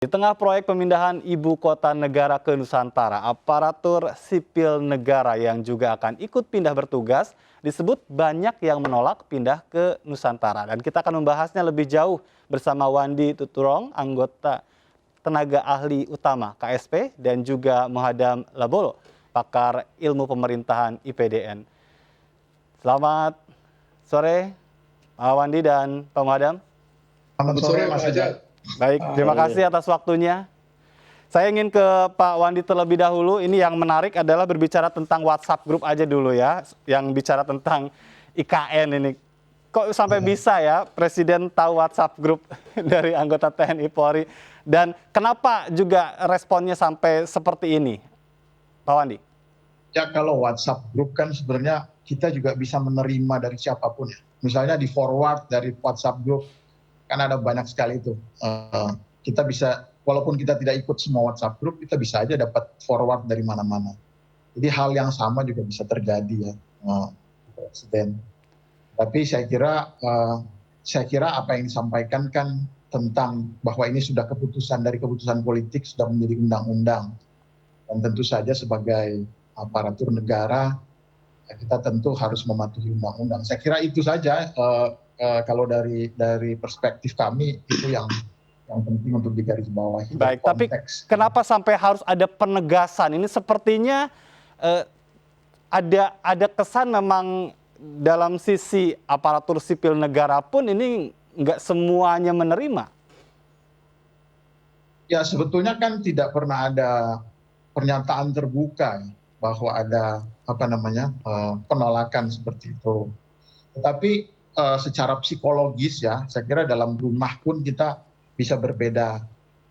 Di tengah proyek pemindahan ibu kota negara ke Nusantara, aparatur sipil negara yang juga akan ikut pindah bertugas disebut banyak yang menolak pindah ke Nusantara. Dan kita akan membahasnya lebih jauh bersama Wandi Tuturong, anggota tenaga ahli utama KSP, dan juga Muhadam Labolo, pakar ilmu pemerintahan IPDN. Selamat sore, Pak Wandi dan Pak Muhadam. Selamat sore, Mas Ejat. Baik, terima kasih atas waktunya. Saya ingin ke Pak Wandi terlebih dahulu. Ini yang menarik adalah berbicara tentang WhatsApp Group aja dulu ya, yang bicara tentang IKN ini. Kok sampai bisa ya Presiden tahu WhatsApp Group dari anggota TNI Polri? Dan kenapa juga responnya sampai seperti ini, Pak Wandi? Ya, kalau WhatsApp Group kan sebenarnya kita juga bisa menerima dari siapapun ya. Misalnya di forward dari WhatsApp Group, kan ada banyak sekali itu. Kita bisa, walaupun kita tidak ikut semua WhatsApp Group, kita bisa aja dapat forward dari mana-mana. Jadi hal yang sama juga bisa terjadi ya, Presiden. Tapi saya kira apa yang disampaikan kan tentang bahwa ini sudah dari keputusan politik sudah menjadi undang-undang. Dan tentu saja sebagai aparatur negara, kita tentu harus mematuhi undang-undang. Saya kira itu saja. Kalau dari perspektif kami itu yang penting untuk digarisbawahi. Baik, tapi kenapa sampai harus ada penegasan? Ini sepertinya ada kesan memang dalam sisi aparatur sipil negara pun ini nggak semuanya menerima. Ya, sebetulnya kan tidak pernah ada pernyataan terbuka bahwa ada penolakan seperti itu. Tetapi secara psikologis ya, saya kira dalam rumah pun kita bisa berbeda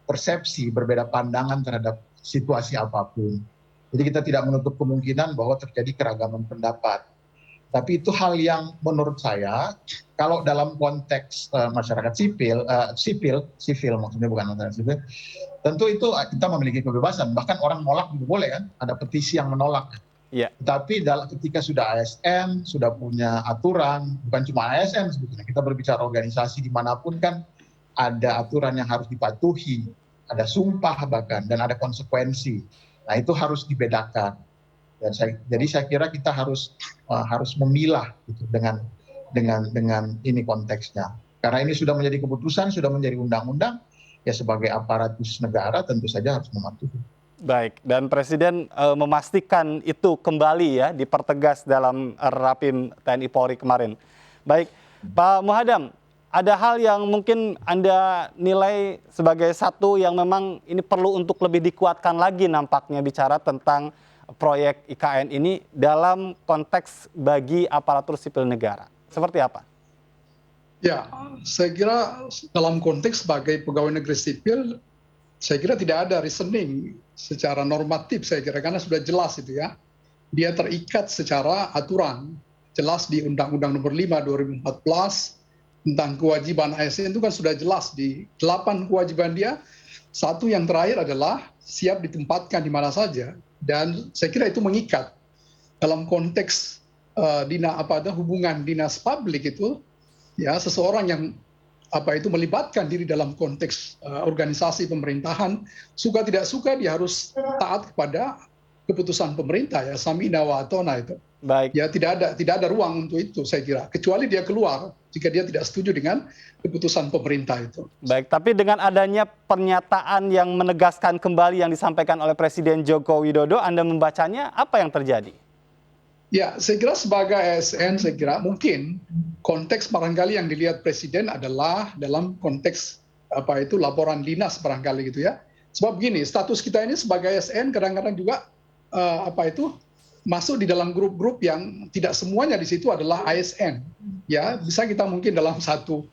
persepsi, berbeda pandangan terhadap situasi apapun. Jadi kita tidak menutup kemungkinan bahwa terjadi keragaman pendapat. Tapi itu hal yang menurut saya, kalau dalam konteks masyarakat sipil maksudnya, bukan masyarakat sipil, tentu itu kita memiliki kebebasan. Bahkan orang menolak juga boleh kan, ada petisi yang menolak. Yeah. Tapi ketika sudah ASN, sudah punya aturan, bukan cuma ASN sebetulnya, kita berbicara organisasi dimanapun kan ada aturan yang harus dipatuhi, ada sumpah bahkan, dan ada konsekuensi. Nah, itu harus dibedakan. Dan jadi saya kira kita harus memilah gitu, dengan ini konteksnya. Karena ini sudah menjadi keputusan, sudah menjadi undang-undang, ya sebagai aparatus negara tentu saja harus mematuhi. Baik, dan Presiden memastikan itu kembali ya, dipertegas dalam Rapim TNI Polri kemarin. Baik, Pak Muhadam, ada hal yang mungkin Anda nilai sebagai satu yang memang ini perlu untuk lebih dikuatkan lagi nampaknya bicara tentang proyek IKN ini dalam konteks bagi aparatur sipil negara. Seperti apa? Ya, saya kira dalam konteks sebagai pegawai negeri sipil, saya kira tidak ada reasoning secara normatif, saya kira, karena sudah jelas itu ya. Dia terikat secara aturan, jelas di Undang-Undang Nomor 5 2014 tentang kewajiban ASN itu kan sudah jelas di 8 kewajiban dia. Satu yang terakhir adalah siap ditempatkan di mana saja, dan saya kira itu mengikat dalam konteks hubungan dinas publik itu ya, seseorang yang melibatkan diri dalam konteks organisasi pemerintahan, suka tidak suka dia harus taat kepada keputusan pemerintah ya, samina wa atona itu. Baik. Ya, tidak ada ruang untuk itu saya kira, kecuali dia keluar jika dia tidak setuju dengan keputusan pemerintah itu. Baik, tapi dengan adanya pernyataan yang menegaskan kembali yang disampaikan oleh Presiden Joko Widodo, Anda membacanya apa yang terjadi? Ya, saya kira sebagai ASN, saya kira mungkin konteks barangkali yang dilihat Presiden adalah dalam konteks laporan dinas barangkali gitu ya. Sebab begini, status kita ini sebagai ASN kadang-kadang juga masuk di dalam grup-grup yang tidak semuanya di situ adalah ASN. Ya, bisa kita mungkin dalam satu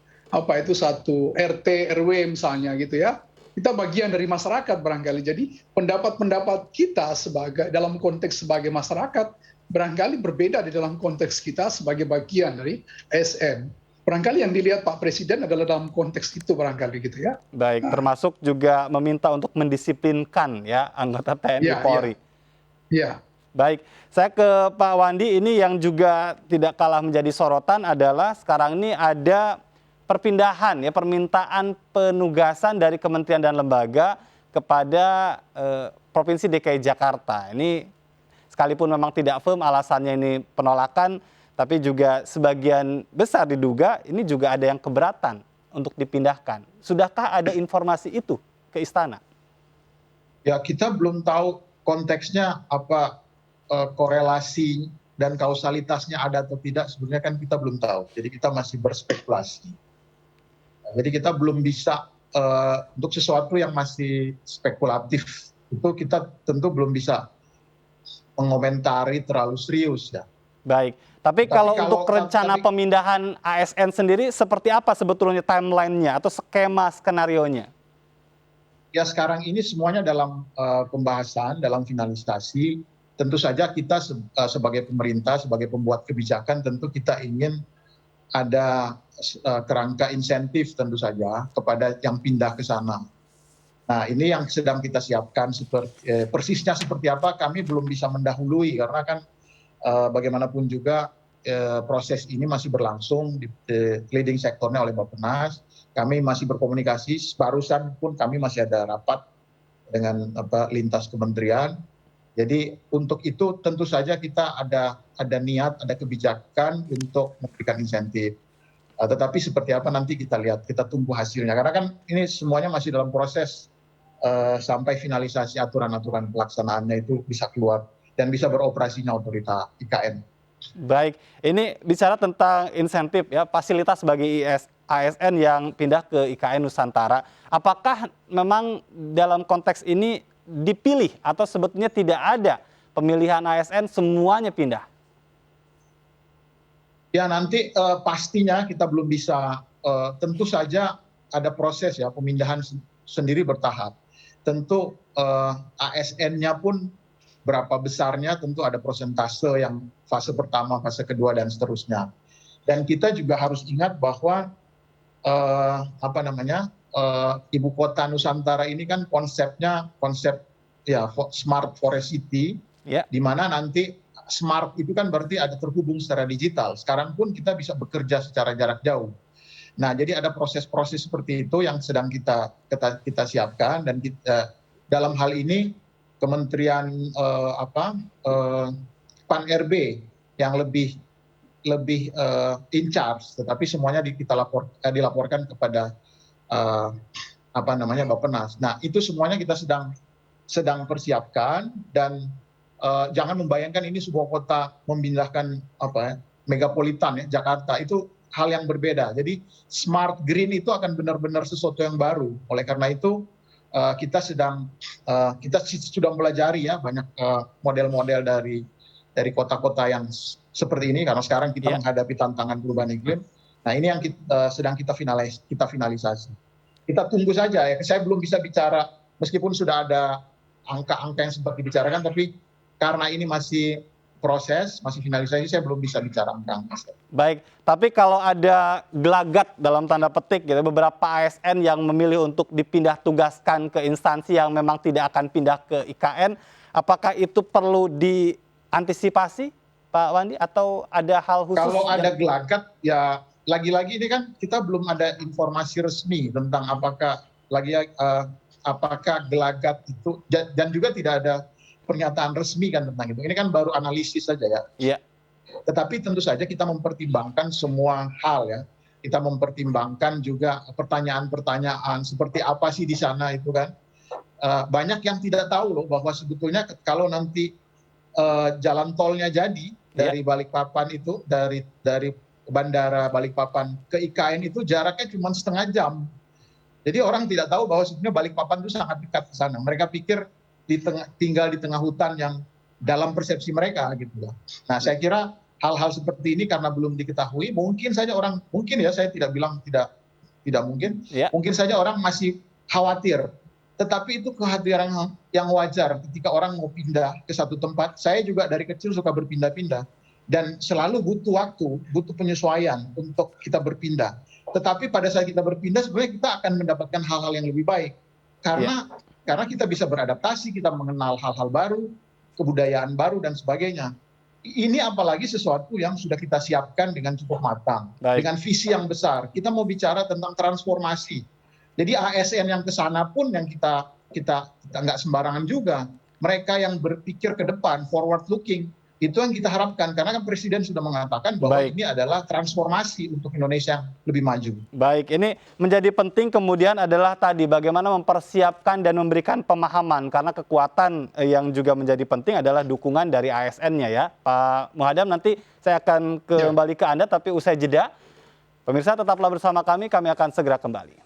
RT RW misalnya gitu ya. Kita bagian dari masyarakat barangkali. Jadi pendapat-pendapat kita dalam konteks sebagai masyarakat barangkali berbeda di dalam konteks kita sebagai bagian dari ASN. Barangkali yang dilihat Pak Presiden adalah dalam konteks itu barangkali gitu ya. Baik, termasuk juga meminta untuk mendisiplinkan ya anggota TNI Polri. Iya. Baik, saya ke Pak Wandi, ini yang juga tidak kalah menjadi sorotan adalah sekarang ini ada perpindahan ya, permintaan penugasan dari kementerian dan lembaga kepada Provinsi DKI Jakarta. Ini sekalipun memang tidak firm alasannya ini penolakan, tapi juga sebagian besar diduga ini juga ada yang keberatan untuk dipindahkan. Sudahkah ada informasi itu ke istana? Ya, kita belum tahu konteksnya apa, korelasi dan kausalitasnya ada atau tidak, sebenarnya kan kita belum tahu. Jadi kita masih berspekulasi. Jadi kita belum bisa, untuk sesuatu yang masih spekulatif, itu kita tentu belum bisa mengomentari terlalu serius ya. Baik, tapi kalau untuk rencana pemindahan ASN sendiri seperti apa sebetulnya timeline-nya atau skema skenarionya? Ya, sekarang ini semuanya dalam pembahasan, dalam finalisasi. Tentu saja kita sebagai pemerintah, sebagai pembuat kebijakan, tentu kita ingin ada kerangka insentif tentu saja kepada yang pindah ke sana. Nah, ini yang sedang kita siapkan, persisnya seperti apa kami belum bisa mendahului, karena kan bagaimanapun juga proses ini masih berlangsung di leading sektornya oleh Bappenas. Kami masih berkomunikasi, barusan pun kami masih ada rapat dengan lintas kementerian. Jadi untuk itu tentu saja kita ada niat, ada kebijakan untuk memberikan insentif. Tetapi seperti apa nanti kita lihat, kita tunggu hasilnya. Karena kan ini semuanya masih dalam proses sampai finalisasi aturan-aturan pelaksanaannya itu bisa keluar dan bisa beroperasinya otorita IKN. Baik, ini bicara tentang insentif ya, fasilitas bagi ASN yang pindah ke IKN Nusantara. Apakah memang dalam konteks ini dipilih atau sebetulnya tidak ada pemilihan ASN semuanya pindah? Ya, nanti pastinya kita belum bisa, tentu saja ada proses ya, pemindahan sendiri bertahap. Tentu ASN-nya pun berapa besarnya tentu ada persentase yang fase pertama, fase kedua dan seterusnya. Dan kita juga harus ingat bahwa ibu kota Nusantara ini kan konsepnya konsep ya smart forest city, di mana nanti smart itu kan berarti ada terhubung secara digital. Sekarang pun kita bisa bekerja secara jarak jauh. Nah, jadi ada proses-proses seperti itu yang sedang kita siapkan, dan kita, dalam hal ini Kementerian Pan-RB yang lebih in charge, tetapi semuanya dilaporkan kepada Bappenas. Nah, itu semuanya kita sedang persiapkan, dan jangan membayangkan ini sebuah kota memindahkan megapolitan ya, Jakarta, itu hal yang berbeda. Jadi smart green itu akan benar-benar sesuatu yang baru. Oleh karena itu kita sudah pelajari ya banyak model-model dari kota-kota yang seperti ini, karena sekarang kita menghadapi tantangan perubahan iklim. Nah, ini yang sedang kita finalisasi. Kita tunggu saja ya. Saya belum bisa bicara meskipun sudah ada angka-angka yang sempat dibicarakan, tapi karena ini masih proses, masih finalisasi, saya belum bisa bicara angka-angka. Baik, tapi kalau ada gelagat dalam tanda petik gitu, beberapa ASN yang memilih untuk dipindah tugaskan ke instansi yang memang tidak akan pindah ke IKN, apakah itu perlu diantisipasi, Pak Wandi, atau ada hal khusus? Kalau ada gelagat, ya lagi-lagi ini kan kita belum ada informasi resmi tentang apakah gelagat itu, dan juga tidak ada pernyataan resmi kan tentang itu. Ini kan baru analisis saja ya. Iya. Tetapi tentu saja kita mempertimbangkan semua hal ya. Kita mempertimbangkan juga pertanyaan-pertanyaan seperti apa sih di sana itu kan. Banyak yang tidak tahu loh bahwa sebetulnya kalau nanti jalan tolnya jadi dari Balikpapan itu, dari Bandara Balikpapan ke IKN itu jaraknya cuma setengah jam. Jadi orang tidak tahu bahwa sebenarnya Balikpapan itu sangat dekat ke sana. Mereka pikir tinggal di tengah hutan yang dalam persepsi mereka gitu ya. Nah, saya kira hal-hal seperti ini karena belum diketahui, mungkin saja orang, mungkin ya, saya tidak bilang tidak mungkin, mungkin saja orang masih khawatir. Tetapi itu kekhawatiran yang wajar ketika orang mau pindah ke satu tempat. Saya juga dari kecil suka berpindah-pindah, dan selalu butuh waktu, butuh penyesuaian untuk kita berpindah. Tetapi pada saat kita berpindah sebenarnya kita akan mendapatkan hal-hal yang lebih baik. Karena kita bisa beradaptasi, kita mengenal hal-hal baru, kebudayaan baru dan sebagainya. ini apalagi sesuatu yang sudah kita siapkan dengan cukup matang, Baik. dengan visi yang besar. Kita mau bicara tentang transformasi. Jadi ASN yang ke sana pun yang kita nggak sembarangan juga. Mereka yang berpikir ke depan, forward looking, itu yang kita harapkan. Karena kan Presiden sudah mengatakan bahwa Baik. ini adalah transformasi untuk Indonesia lebih maju. Baik, ini menjadi penting kemudian adalah tadi bagaimana mempersiapkan dan memberikan pemahaman karena kekuatan yang juga menjadi penting adalah dukungan dari ASN-nya ya. Pak Muhadam, nanti saya akan kembali ke Anda tapi usai jeda. Pemirsa tetaplah bersama kami akan segera kembali.